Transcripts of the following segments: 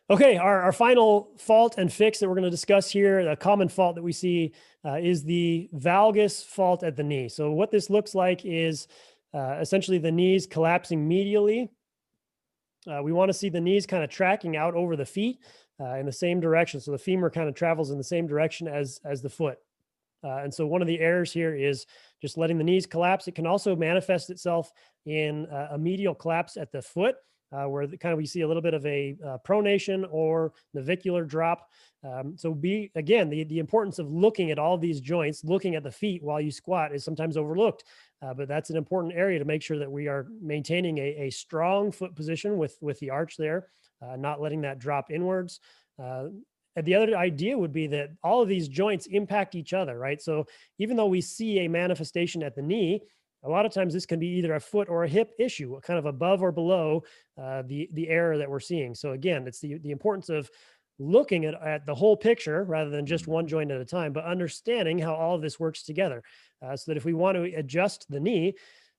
Okay, our final fault and fix that we're going to discuss here, a common fault that we see is the valgus fault at the knee. So what this looks like is essentially the knees collapsing medially. We want to see the knees kind of tracking out over the feet in the same direction. So the femur kind of travels in the same direction as the foot. And so one of the errors here is just letting the knees collapse. It can also manifest itself in a medial collapse at the foot, where we see a little bit of a pronation or navicular drop. So again, the importance of looking at all these joints, looking at the feet while you squat is sometimes overlooked. But that's an important area to make sure that we are maintaining a strong foot position with the arch there, not letting that drop inwards. And the other idea would be that all of these joints impact each other, right? So even though we see a manifestation at the knee, a lot of times this can be either a foot or a hip issue, kind of above or below the error that we're seeing. So again, it's the importance of looking at the whole picture rather than just one joint at a time, but understanding how all of this works together, so that if we want to adjust the knee,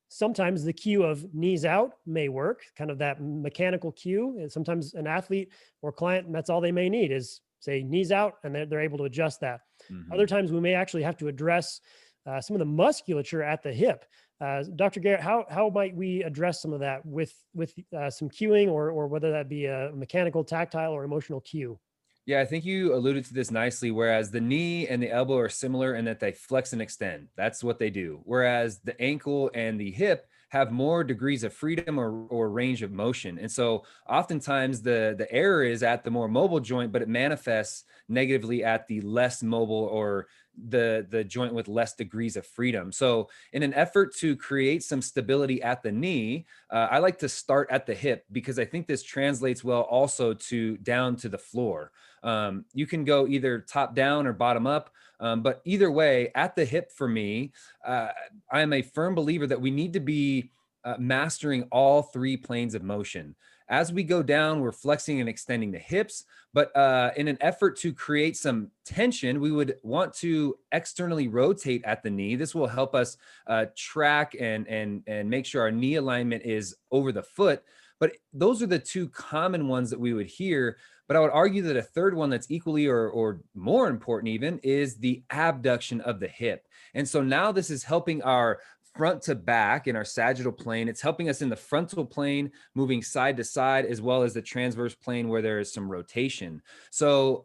sometimes the cue of knees out may work, kind of that mechanical cue. And sometimes an athlete or client, that's all they may need is say knees out, and they're able to adjust that. Other times we may actually have to address some of the musculature at the hip. Dr. Garrett, how might we address some of that with some cueing, or whether that be a mechanical, tactile, or emotional cue? Yeah, I think you alluded to this nicely. Whereas the knee and the elbow are similar in that they flex and extend. That's what they do. Whereas the ankle and the hip have more degrees of freedom or range of motion. And so oftentimes the error is at the more mobile joint, but it manifests negatively at the less mobile or the joint with less degrees of freedom. So in an effort to create some stability at the knee, I like to start at the hip because I think this translates well also to down to the floor. You can go either top down or bottom up. But either way, at the hip for me, I am a firm believer that we need to be mastering all three planes of motion. As we go down, we're flexing and extending the hips, but in an effort to create some tension, we would want to externally rotate at the knee. This will help us track and make sure our knee alignment is over the foot. But those are the two common ones that we would hear. But I would argue that a third one that's equally or more important even is the abduction of the hip. And so now this is helping our front to back in our sagittal plane. It's helping us in the frontal plane, moving side to side, as well as the transverse plane where there is some rotation. So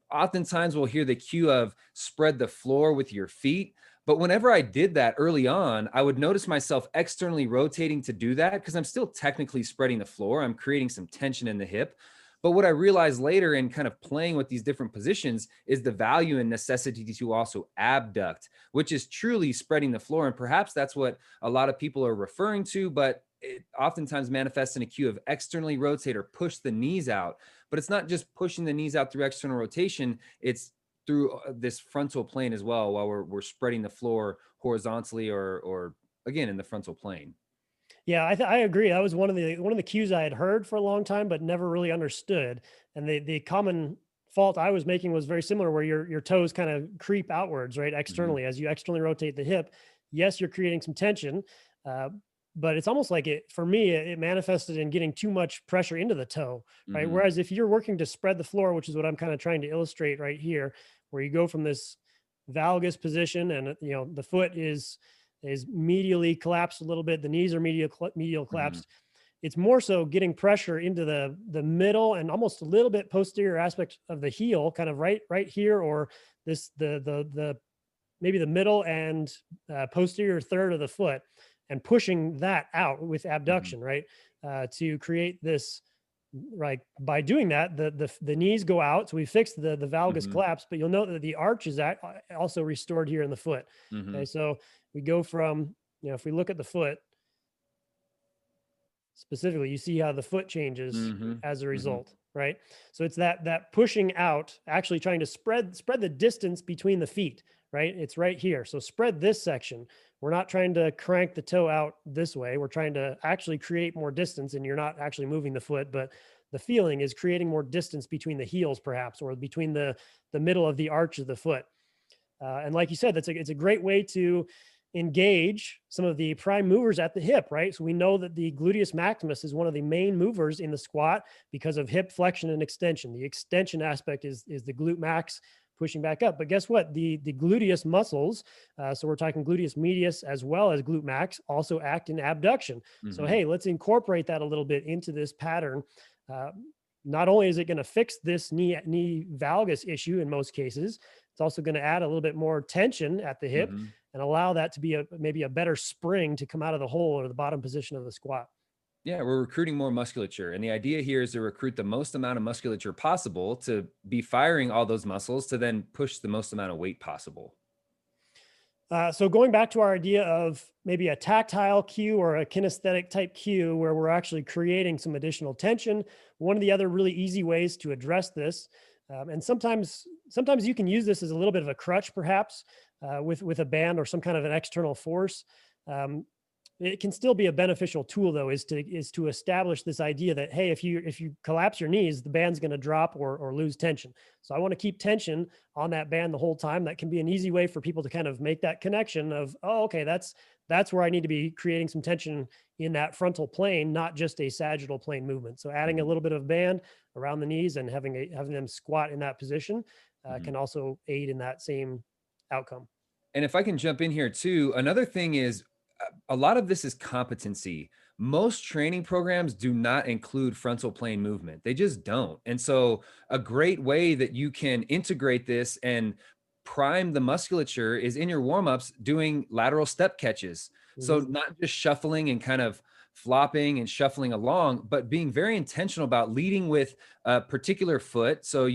oftentimes we'll hear the cue of spread the floor with your feet. But whenever I did that early on, I would notice myself externally rotating to do that because I'm still technically spreading the floor. I'm creating some tension in the hip. But what I realized later in kind of playing with these different positions is the value and necessity to also abduct, which is truly spreading the floor. And perhaps that's what a lot of people are referring to, but it oftentimes manifests in a cue of externally rotate or push the knees out. But it's not just pushing the knees out through external rotation, it's through this frontal plane as well, while we're spreading the floor horizontally or again in the frontal plane. Yeah, I agree. That was one of the cues I had heard for a long time, but never really understood. And the common fault I was making was very similar, where your toes kind of creep outwards, right, Mhm. externally as you externally rotate the hip. Yes, you're creating some tension, uh, but it's almost like it for me. It manifested in getting too much pressure into the toe, right? Mhm. Whereas if you're working to spread the floor, which is what I'm kind of trying to illustrate right here, where you go from this valgus position, and the foot is medially collapsed a little bit. The knees are medial Mhm. collapsed. It's more so getting pressure into the middle and almost a little bit posterior aspect of the heel, kind of right here, or this the maybe the middle and posterior third of the foot, and pushing that out with Mhm. abduction, right, to create this. Right, by doing that, the knees go out, so we fixed the valgus Mhm. collapse, but you'll note that the arch is also restored here in the foot. Okay, Mhm. so we go from, if we look at the foot specifically, you see how the foot changes Mhm. as a Mhm. result, right? So it's that pushing out, actually trying to spread the distance between the feet, right? It's right here. So spread this section. We're not trying to crank the toe out this way. We're trying to actually create more distance, and you're not actually moving the foot, but the feeling is creating more distance between the heels, perhaps, or between the middle of the arch of the foot. And like you said, it's a great way to engage some of the prime movers at the hip, right? So we know that the gluteus maximus is one of the main movers in the squat because of hip flexion and extension. The extension aspect is the glute max pushing back up. But guess what? The gluteus muscles, so we're talking gluteus medius as well as glute max, also act in abduction. So hey, let's incorporate that a little bit into this pattern. Not only is it going to fix this knee valgus issue in most cases, it's also going to add a little bit more tension at the hip and allow that to be maybe a better spring to come out of the hole or the bottom position of the squat. Yeah, we're recruiting more musculature. And the idea here is to recruit the most amount of musculature possible to be firing all those muscles to then push the most amount of weight possible. So going back to our idea of maybe a tactile cue or a kinesthetic type cue where we're actually creating some additional tension, one of the other really easy ways to address this, and sometimes you can use this as a little bit of a crutch, perhaps with a band or some kind of an external force. It can still be a beneficial tool, though, is to establish this idea that, hey, if you collapse your knees, the band's going to drop or lose tension. So I want to keep tension on that band the whole time. That can be an easy way for people to kind of make that connection of, oh, okay, that's where I need to be creating some tension in that frontal plane, not just a sagittal plane movement. So adding a little bit of band around the knees and having them squat in that position can also aid in that same outcome. And if I can jump in here too, another thing is a lot of this is competency. Most training programs do not include frontal plane movement. They just don't. And so a great way that you can integrate this and prime the musculature is in your warm-ups doing lateral step catches. So not just shuffling and kind of flopping and shuffling along, but being very intentional about leading with a particular foot. So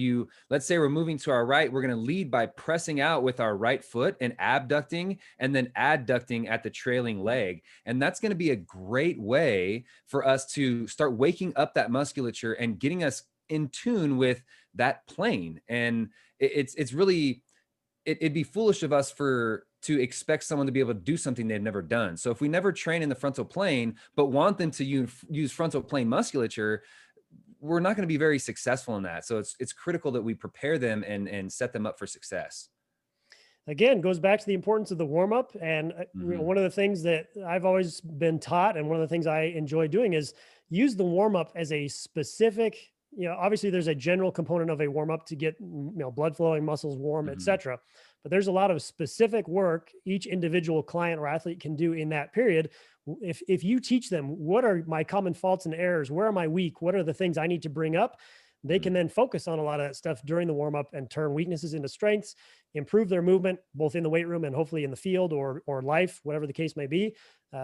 let's say we're moving to our right, we're going to lead by pressing out with our right foot and abducting and then adducting at the trailing leg. And that's going to be a great way for us to start waking up that musculature and getting us in tune with that plane. And it's really, it'd be foolish of us to expect someone to be able to do something they've never done. So if we never train in the frontal plane, but want them to use frontal plane musculature, we're not going to be very successful in that. So it's critical that we prepare them and set them up for success. Again, goes back to the importance of the warm up. And one of the things that I've always been taught, and one of the things I enjoy doing, is use the warm up as a specific, obviously there's a general component of a warm up to get, blood flowing, muscles warm, etc. But there's a lot of specific work each individual client or athlete can do in that period. If you teach them, what are my common faults and errors? Where am I weak? What are the things I need to bring up? They can then focus on a lot of that stuff during the warm up and turn weaknesses into strengths, improve their movement, both in the weight room and hopefully in the field or life, whatever the case may be.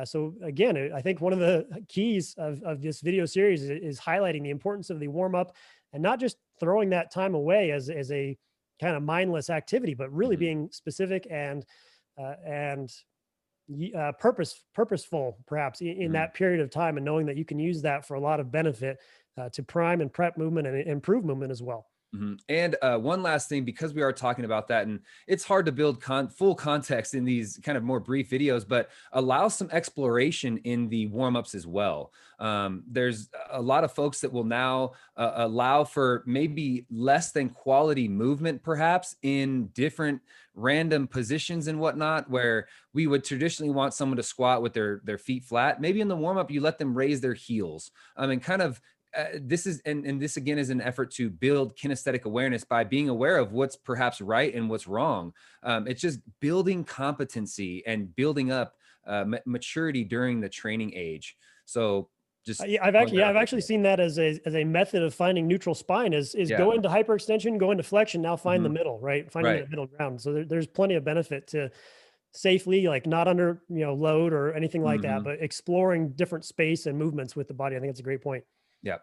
So again, I think one of the keys of this video series is highlighting the importance of the warm up and not just throwing that time away as a kind of mindless activity, but really being specific and purposeful perhaps in that period of time, and knowing that you can use that for a lot of benefit to prime and prep movement and improve movement as well. And one last thing, because we are talking about that, and it's hard to build full context in these kind of more brief videos, but allow some exploration in the warm-ups as well. There's a lot of folks that will now allow for maybe less than quality movement, perhaps in different random positions and whatnot, where we would traditionally want someone to squat with their feet flat. Maybe in the warm-up, you let them raise their heels and kind of this again is an effort to build kinesthetic awareness by being aware of what's perhaps right and what's wrong. It's just building competency and building up maturity during the training age. So just I've actually seen that as a method of finding neutral spine is go into hyperextension, go into flexion, now find the middle, right? Finding that middle ground. So there's plenty of benefit to safely, like not under load or anything like that, but exploring different space and movements with the body. I think that's a great point. Yeah.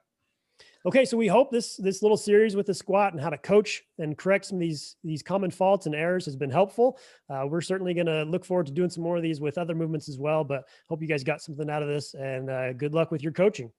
Okay, so we hope this little series with the squat and how to coach and correct some of these common faults and errors has been helpful. We're certainly going to look forward to doing some more of these with other movements as well, but hope you guys got something out of this, and good luck with your coaching.